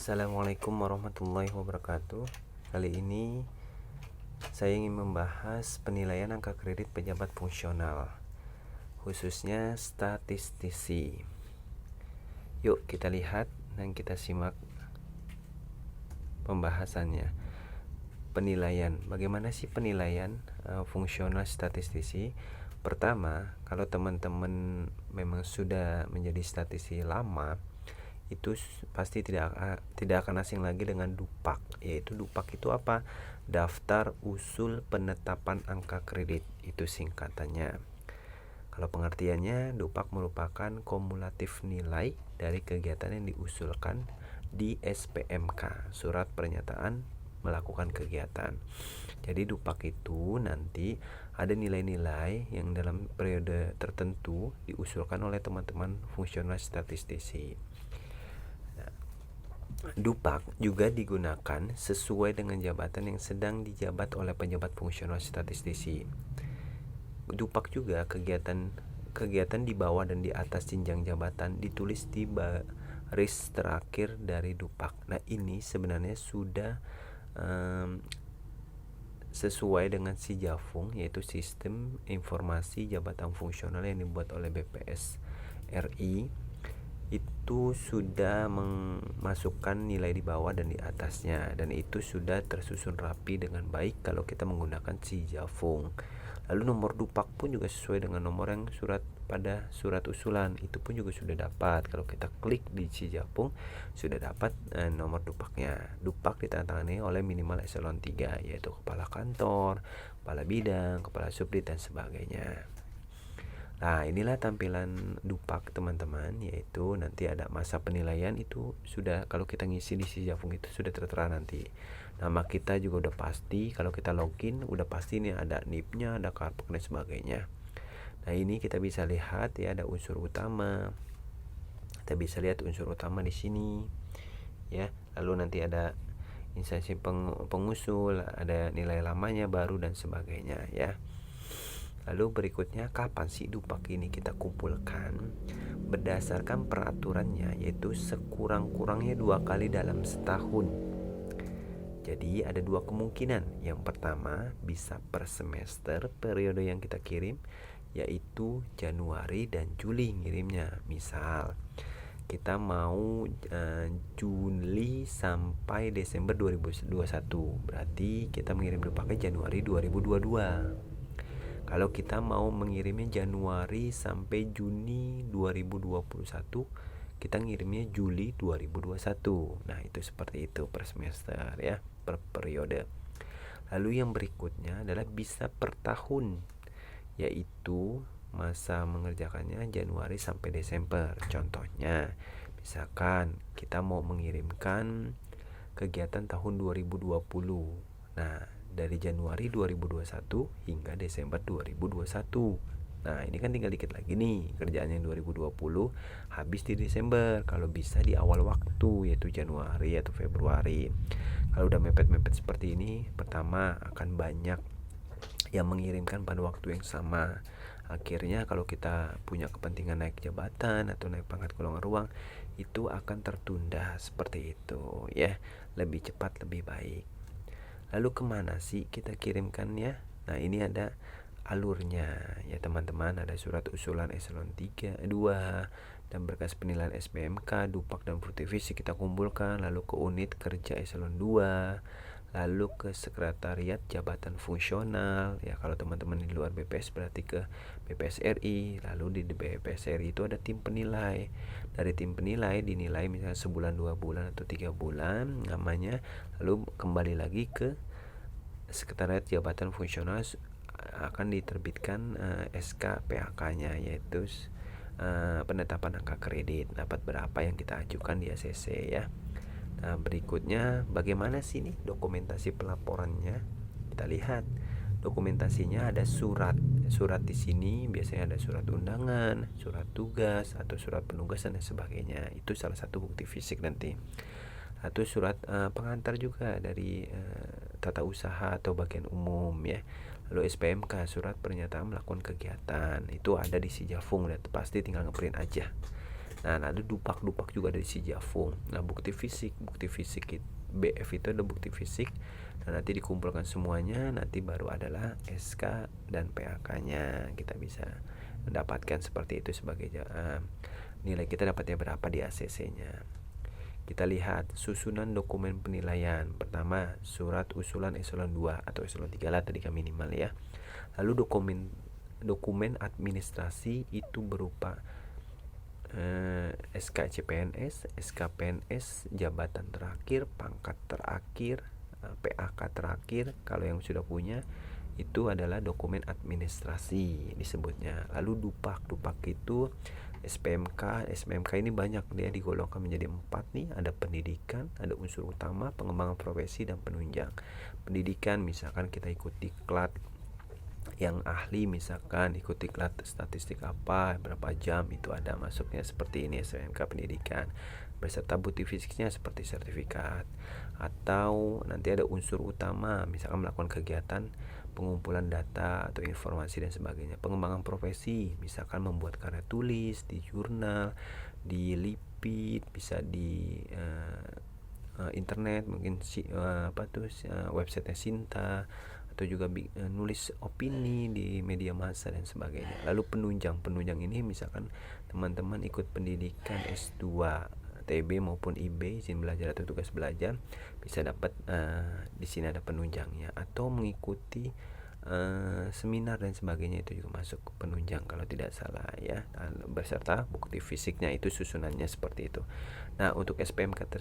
Assalamualaikum warahmatullahi wabarakatuh. Kali ini saya ingin membahas penilaian angka kredit pejabat fungsional, khususnya statistisi. Yuk kita lihat dan kita simak pembahasannya. Penilaian, bagaimana sih penilaian fungsional statistisi? Pertama, kalau teman-teman memang sudah menjadi statistisi lama, itu pasti tidak akan asing lagi dengan DUPAK. Yaitu DUPAK itu apa? Daftar Usul Penetapan Angka Kredit, itu singkatannya. Kalau pengertiannya, DUPAK merupakan kumulatif nilai dari kegiatan yang diusulkan di SPMK, Surat Pernyataan Melakukan Kegiatan. Jadi DUPAK itu nanti ada nilai-nilai yang dalam periode tertentu diusulkan oleh teman-teman fungsional statistisi. DUPAK juga digunakan sesuai dengan jabatan yang sedang dijabat oleh pejabat fungsional statistisi. DUPAK juga kegiatan di bawah dan di atas jenjang jabatan ditulis di baris terakhir dari DUPAK. Nah, ini sebenarnya sudah sesuai dengan SIJAFUNG, yaitu Sistem Informasi Jabatan Fungsional yang dibuat oleh BPS RI. Itu sudah memasukkan nilai di bawah dan di atasnya, dan itu sudah tersusun rapi dengan baik kalau kita menggunakan SIJAFUNG. Lalu nomor DUPAK pun juga sesuai dengan nomor yang pada surat usulan, itu pun juga sudah dapat. Kalau kita klik di SIJAFUNG sudah dapat nomor DUPAKnya. DUPAK ditandatangani oleh minimal eselon 3, yaitu kepala kantor, kepala bidang, kepala subdit dan sebagainya. Nah, inilah tampilan DUPAK teman-teman, yaitu nanti ada masa penilaian. Itu sudah, kalau kita ngisi di SIJAFUNG itu sudah tertera nanti. Nama kita juga udah pasti, kalau kita login udah pasti nih ada NIP-nya, ada karpet dan sebagainya. Nah, ini kita bisa lihat ya, ada unsur utama. Kita bisa lihat unsur utama di sini ya. Lalu nanti ada instansi pengusul, ada nilai lamanya, baru dan sebagainya ya. Lalu berikutnya, kapan sih DUPAK ini kita kumpulkan? Berdasarkan peraturannya, yaitu sekurang-kurangnya 2 kali dalam setahun. Jadi ada 2 kemungkinan. Yang pertama, bisa per semester periode yang kita kirim, yaitu Januari dan Juli ngirimnya. Misal kita mau Juli sampai Desember 2021, berarti kita mengirim DUPAKnya Januari 2022. Kalau kita mau mengirimnya Januari sampai Juni 2021, kita ngirimnya Juli 2021. Nah, itu seperti itu per semester ya, per periode. Lalu yang berikutnya adalah bisa per tahun, yaitu masa mengerjakannya Januari sampai Desember. Contohnya, misalkan kita mau mengirimkan kegiatan tahun 2020. Nah, dari Januari 2021 hingga Desember 2021. Nah, ini kan tinggal dikit lagi nih kerjaannya 2020 habis di Desember. Kalau bisa di awal waktu, yaitu Januari atau Februari. Kalau udah mepet-mepet seperti ini, pertama akan banyak yang mengirimkan pada waktu yang sama. Akhirnya kalau kita punya kepentingan naik jabatan atau naik pangkat golongan ruang, itu akan tertunda seperti itu ya. Lebih cepat, lebih baik. Lalu kemana sih kita kirimkannya? Nah, ini ada alurnya ya teman-teman. Ada surat usulan eselon 3, 2 dan berkas penilaian SPMK, DUPAK dan Frutivisi kita kumpulkan, lalu ke unit kerja eselon 2, lalu ke sekretariat jabatan fungsional ya. Kalau teman-teman di luar BPS berarti ke BPS RI. Lalu di BPS RI itu ada tim penilai. Dari tim penilai dinilai misalnya sebulan, 2 bulan atau 3 bulan namanya. Lalu kembali lagi ke sekretariat jabatan fungsional, akan diterbitkan SK PAK-nya, yaitu penetapan angka kredit. Dapat berapa yang kita ajukan di ACC ya. Nah, berikutnya bagaimana sih nih dokumentasi pelaporannya? Kita lihat dokumentasinya. Ada surat di sini biasanya ada surat undangan, surat tugas atau surat penugasan dan sebagainya. Itu salah satu bukti fisik nanti. Atau surat pengantar juga dari tata usaha atau bagian umum ya. Lalu SPMK, surat pernyataan melakukan kegiatan, itu ada di SIJAFUNG dan pasti tinggal ngeprint aja. Nah, ada dupak juga dari si Jafung. Nah, bukti fisik BF itu ada bukti fisik. Nah, nanti dikumpulkan semuanya, nanti baru adalah SK dan PAK-nya. Kita bisa mendapatkan seperti itu sebagai nilai kita dapatnya berapa di ACC-nya. Kita lihat susunan dokumen penilaian. Pertama, surat usulan eselon 2 atau eselon 3 lah tadi kan minimal ya. Lalu dokumen administrasi itu berupa SK CPNS, SK PNS, jabatan terakhir, pangkat terakhir, PAK terakhir. Kalau yang sudah punya itu adalah dokumen administrasi disebutnya. Lalu dupak itu SPMK ini banyak, dia digolongkan menjadi 4 nih. Ada pendidikan, ada unsur utama, pengembangan profesi, dan penunjang. Pendidikan misalkan kita ikuti klat yang ahli, misalkan ikuti klat statistik apa berapa jam, itu ada masuknya seperti ini SPMK pendidikan, beserta bukti fisiknya seperti sertifikat. Atau nanti ada unsur utama, misalkan melakukan kegiatan pengumpulan data atau informasi dan sebagainya. Pengembangan profesi, misalkan membuat karya tulis di jurnal, di Lipid, bisa di internet, mungkin websitenya Sinta, atau juga nulis opini di media massa dan sebagainya. Lalu penunjang ini misalkan teman-teman ikut pendidikan S2 TB maupun IB, izin belajar atau tugas belajar, bisa dapat di sini ada penunjangnya. Atau mengikuti seminar dan sebagainya, itu juga masuk penunjang kalau tidak salah ya, beserta bukti fisiknya. Itu susunannya seperti itu. Nah, untuk SPMK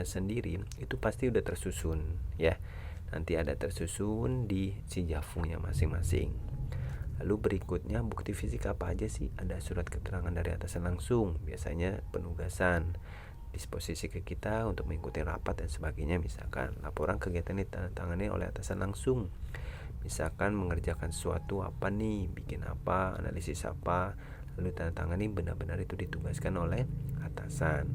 sendiri itu pasti udah tersusun ya. Nanti ada tersusun di si Jafungnya masing-masing. Lalu berikutnya bukti fisik apa aja sih? Ada surat keterangan dari atasan langsung, biasanya penugasan, disposisi ke kita untuk mengikuti rapat dan sebagainya. Misalkan laporan kegiatan ditandatangani oleh atasan langsung, misalkan mengerjakan sesuatu apa nih, bikin apa, analisis apa, lalu tandatangani, benar-benar itu ditugaskan oleh atasan.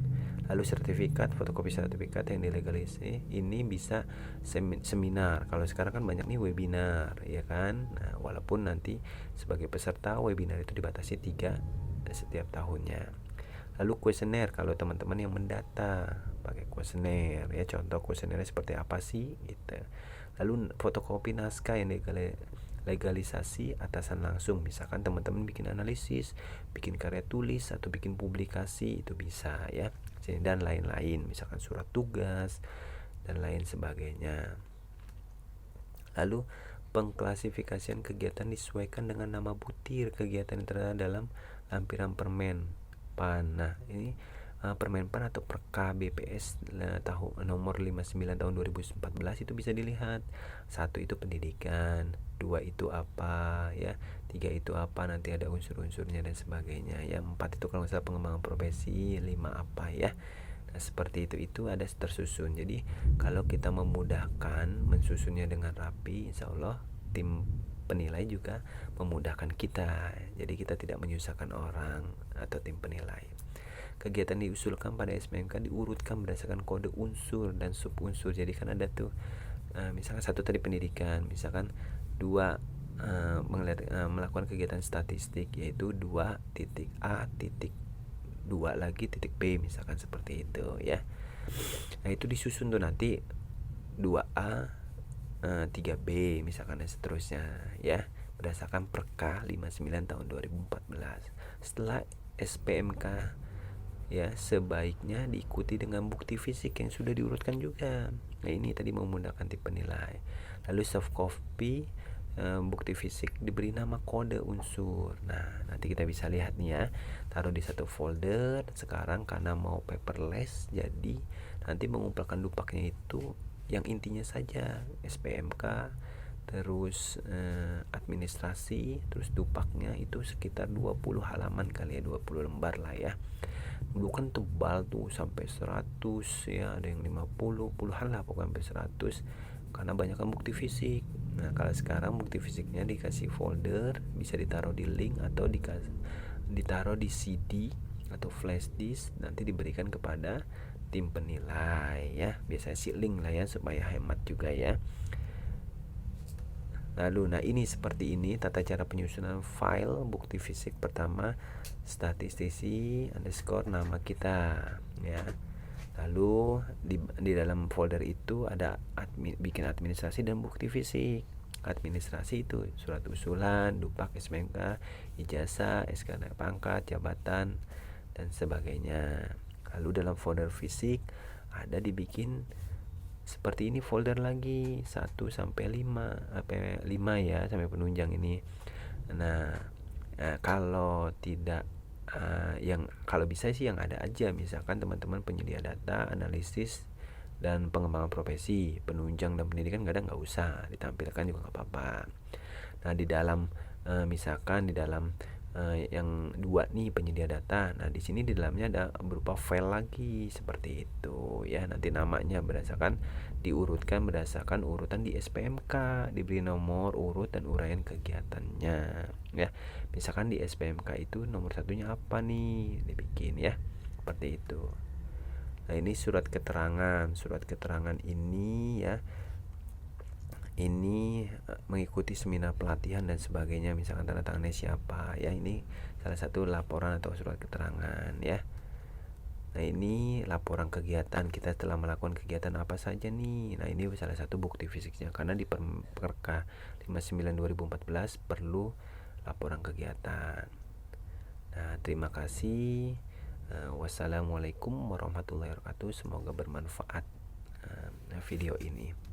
Lalu sertifikat, fotokopi sertifikat yang dilegalisasi ini bisa seminar. Kalau sekarang kan banyak nih webinar ya kan. Nah, walaupun nanti sebagai peserta webinar itu dibatasi 3 setiap tahunnya. Lalu kuesioner, kalau teman-teman yang mendata pakai kuesioner ya, contoh kuesionernya seperti apa sih gitu. Lalu fotokopi naskah yang legalisasi atasan langsung, misalkan teman-teman bikin analisis, bikin karya tulis, atau bikin publikasi, itu bisa ya, dan lain-lain, misalkan surat tugas dan lain sebagainya. Lalu pengklasifikasian kegiatan disesuaikan dengan nama butir kegiatan yang terdapat dalam lampiran permen PAN. Nah, ini Permen PAN atau Perka BPS tahun nomor 59 tahun 2014 itu bisa dilihat. 1 itu pendidikan, 2 itu apa ya, 3 itu apa, nanti ada unsur-unsurnya dan sebagainya ya. 4 itu kalau misalnya pengembangan profesi, 5 apa ya. Nah, seperti itu ada tersusun. Jadi kalau kita memudahkan mensusunnya dengan rapi, insya Allah tim penilai juga memudahkan kita. Jadi kita tidak menyusahkan orang atau tim penilai. Kegiatan diusulkan pada SPMK diurutkan berdasarkan kode unsur dan subunsur. Jadi kan ada tuh misalkan 1 tadi pendidikan, misalkan 2 melakukan kegiatan statistik, yaitu 2.A, 2 lagi titik B, misalkan seperti itu ya. Nah, itu disusun tuh nanti 2A 3B misalkan, dan seterusnya ya, berdasarkan Perka 59 tahun 2014. Setelah SPMK ya, sebaiknya diikuti dengan bukti fisik yang sudah diurutkan juga. Nah, ini tadi memudahkan tim penilai. Lalu soft copy bukti fisik diberi nama kode unsur. Nah, nanti kita bisa lihat nih ya, taruh di satu folder. Sekarang karena mau paperless, jadi nanti mengumpulkan dupaknya itu yang intinya saja, SPMK, terus administrasi, terus dupaknya itu sekitar 20 halaman kali ya, 20 lembar lah ya. Dulu kan tebal tuh sampai 100 ya, ada yang 50, puluhan lah pokoknya sampai 100, karena banyak kan bukti fisik. Nah, kalau sekarang bukti fisiknya dikasih folder, bisa ditaruh di link atau ditaruh di CD atau flash disk, nanti diberikan kepada tim penilai ya. Biasanya sih link lah ya, supaya hemat juga ya. Lalu, nah ini seperti ini tata cara penyusunan file bukti fisik. Pertama, statistisi underscore nama kita, ya. Lalu di dalam folder itu ada bikin administrasi dan bukti fisik. Administrasi itu surat usulan, dupak, SMK, ijazah, SK naik pangkat, jabatan, dan sebagainya. Lalu dalam folder fisik ada dibikin seperti ini folder lagi 1 sampai 5 ya, sampai penunjang ini. Nah, kalau tidak kalau bisa sih yang ada aja, misalkan teman-teman penyedia data, analisis, dan pengembangan profesi, penunjang dan pendidikan kadang nggak usah ditampilkan juga nggak apa-apa. Nah, di dalam misalkan di dalam yang 2 nih penyedia data. Nah, di sini di dalamnya ada berupa file lagi seperti itu ya. Nanti namanya diurutkan berdasarkan urutan di SPMK, diberi nomor urut dan uraian kegiatannya ya. Misalkan di SPMK itu nomor satunya apa nih, dibikin ya. Seperti itu. Nah, ini surat keterangan. Surat keterangan ini ya, ini mengikuti seminar pelatihan dan sebagainya, misalkan tanda tangannya siapa ya. Ini salah satu laporan atau surat keterangan ya. Nah, ini laporan kegiatan, kita telah melakukan kegiatan apa saja nih. Nah, ini salah satu bukti fisiknya, karena di Perka 59 2014 perlu laporan kegiatan. Nah, terima kasih. Wassalamualaikum warahmatullahi wabarakatuh. Semoga bermanfaat video ini.